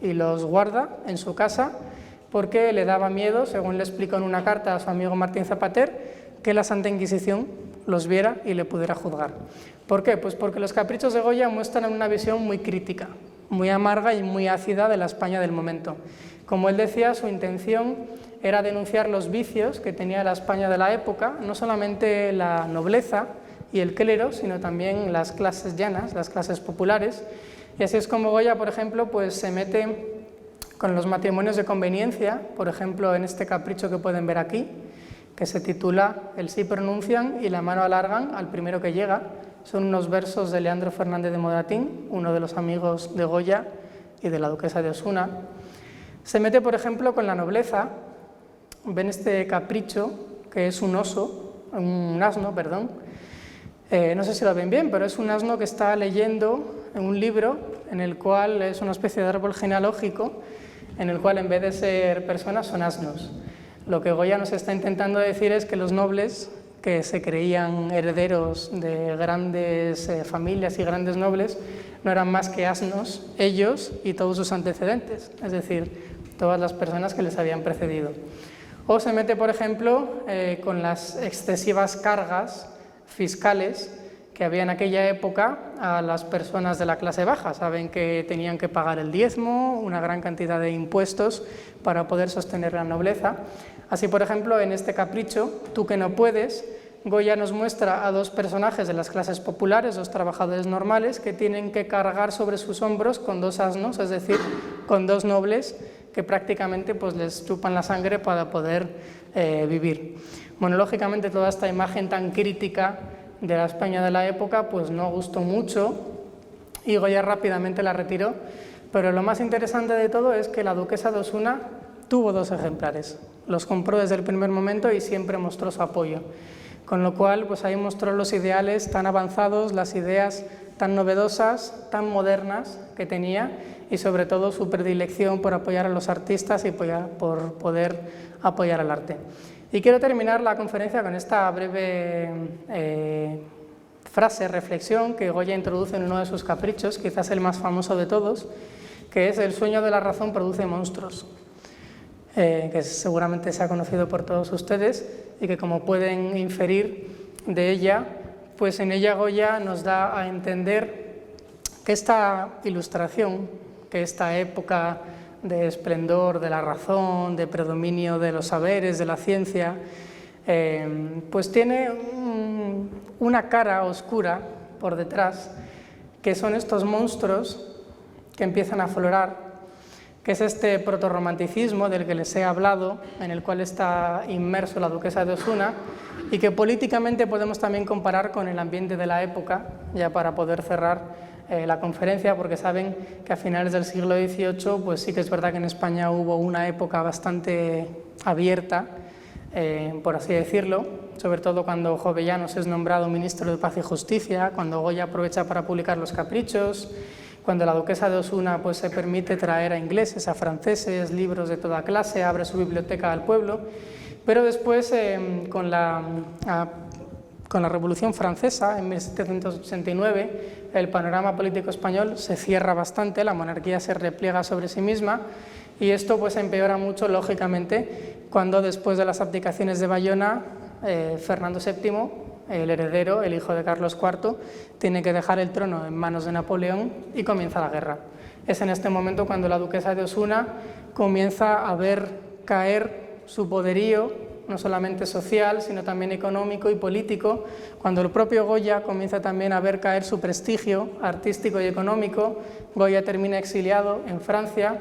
y los guarda en su casa porque le daba miedo, según le explicó en una carta a su amigo Martín Zapater, que la Santa Inquisición los viera y le pudiera juzgar. ¿Por qué? Pues porque los caprichos de Goya muestran una visión muy crítica, muy amarga y muy ácida de la España del momento. Como él decía, su intención era denunciar los vicios que tenía la España de la época, no solamente la nobleza y el clero, sino también las clases llanas, las clases populares. Y así es como Goya, por ejemplo, pues se mete con los matrimonios de conveniencia, por ejemplo, en este capricho que pueden ver aquí, que se titula El sí pronuncian y la mano alargan al primero que llega. Son unos versos de Leandro Fernández de Moratín, uno de los amigos de Goya y de la duquesa de Osuna. Se mete, por ejemplo, con la nobleza. Ven este capricho, que es un asno, perdón. No sé si lo ven bien, pero es un asno que está leyendo en un libro en el cual es una especie de árbol genealógico, en el cual en vez de ser personas son asnos. Lo que Goya nos está intentando decir es que los nobles, que se creían herederos de grandes familias y grandes nobles, no eran más que asnos, ellos y todos sus antecedentes, es decir, todas las personas que les habían precedido. O se mete, por ejemplo, con las excesivas cargas fiscales que había en aquella época a las personas de la clase baja. Saben que tenían que pagar el diezmo, una gran cantidad de impuestos para poder sostener la nobleza. Así, por ejemplo, en este capricho, Tú que no puedes, Goya nos muestra a 2 personajes de las clases populares, 2 trabajadores normales, que tienen que cargar sobre sus hombros con 2 asnos, es decir, con 2 nobles que prácticamente pues, les chupan la sangre para poder vivir. Bueno, lógicamente toda esta imagen tan crítica de la España de la época pues no gustó mucho y Goya rápidamente la retiró, pero lo más interesante de todo es que la duquesa de Osuna tuvo 2 ejemplares, los compró desde el primer momento y siempre mostró su apoyo, con lo cual pues ahí mostró los ideales tan avanzados, las ideas tan novedosas, tan modernas que tenía y sobre todo su predilección por apoyar a los artistas y por poder apoyar al arte. Y quiero terminar la conferencia con esta breve reflexión que Goya introduce en uno de sus caprichos, quizás el más famoso de todos, que es el sueño de la razón produce monstruos, que seguramente se ha conocido por todos ustedes y que, como pueden inferir de ella, pues en ella Goya nos da a entender que esta ilustración, que esta época de esplendor de la razón, de predominio de los saberes, de la ciencia, pues tiene una cara oscura por detrás, que son estos monstruos que empiezan a aflorar, que es este protorromanticismo del que les he hablado, en el cual está inmerso la duquesa de Osuna, y que políticamente podemos también comparar con el ambiente de la época, ya para poder cerrar la conferencia, porque saben que a finales del siglo XVIII pues sí que es verdad que en España hubo una época bastante abierta, por así decirlo, sobre todo cuando Jovellanos es nombrado ministro de Paz y Justicia, cuando Goya aprovecha para publicar Los Caprichos, cuando la duquesa de Osuna pues, se permite traer a ingleses, a franceses, libros de toda clase, abre su biblioteca al pueblo, pero después con la Revolución Francesa, en 1789, el panorama político español se cierra bastante, la monarquía se repliega sobre sí misma y esto pues empeora mucho, lógicamente, cuando después de las abdicaciones de Bayona, Fernando VII, el heredero, el hijo de Carlos IV, tiene que dejar el trono en manos de Napoleón y comienza la guerra. Es en este momento cuando la duquesa de Osuna comienza a ver caer su poderío no solamente social, sino también económico y político, cuando el propio Goya comienza también a ver caer su prestigio artístico y económico. Goya termina exiliado en Francia,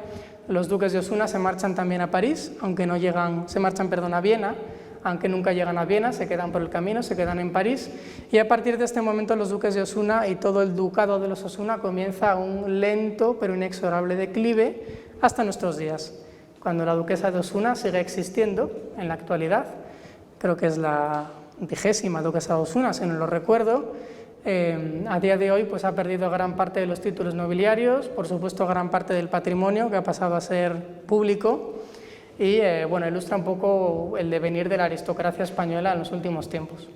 los duques de Osuna se marchan también a París, aunque no llegan, se marchan, perdón, a Viena, aunque nunca llegan a Viena, se quedan por el camino, se quedan en París, y a partir de este momento los duques de Osuna y todo el ducado de los Osuna comienza un lento pero inexorable declive hasta nuestros días, cuando la duquesa de Osuna sigue existiendo en la actualidad, creo que es la 20ª duquesa de Osuna, si no lo recuerdo. A día de hoy pues ha perdido gran parte de los títulos nobiliarios, por supuesto gran parte del patrimonio que ha pasado a ser público, y bueno, ilustra un poco el devenir de la aristocracia española en los últimos tiempos.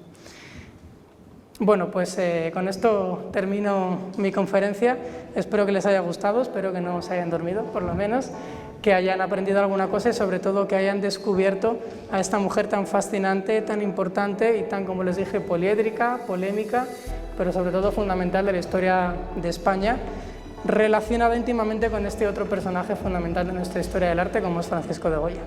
Bueno, pues con esto termino mi conferencia. Espero que les haya gustado, espero que no se hayan dormido, por lo menos, que hayan aprendido alguna cosa y sobre todo que hayan descubierto a esta mujer tan fascinante, tan importante y tan, como les dije, poliédrica, polémica, pero sobre todo fundamental de la historia de España, relacionada íntimamente con este otro personaje fundamental de nuestra historia del arte, como es Francisco de Goya.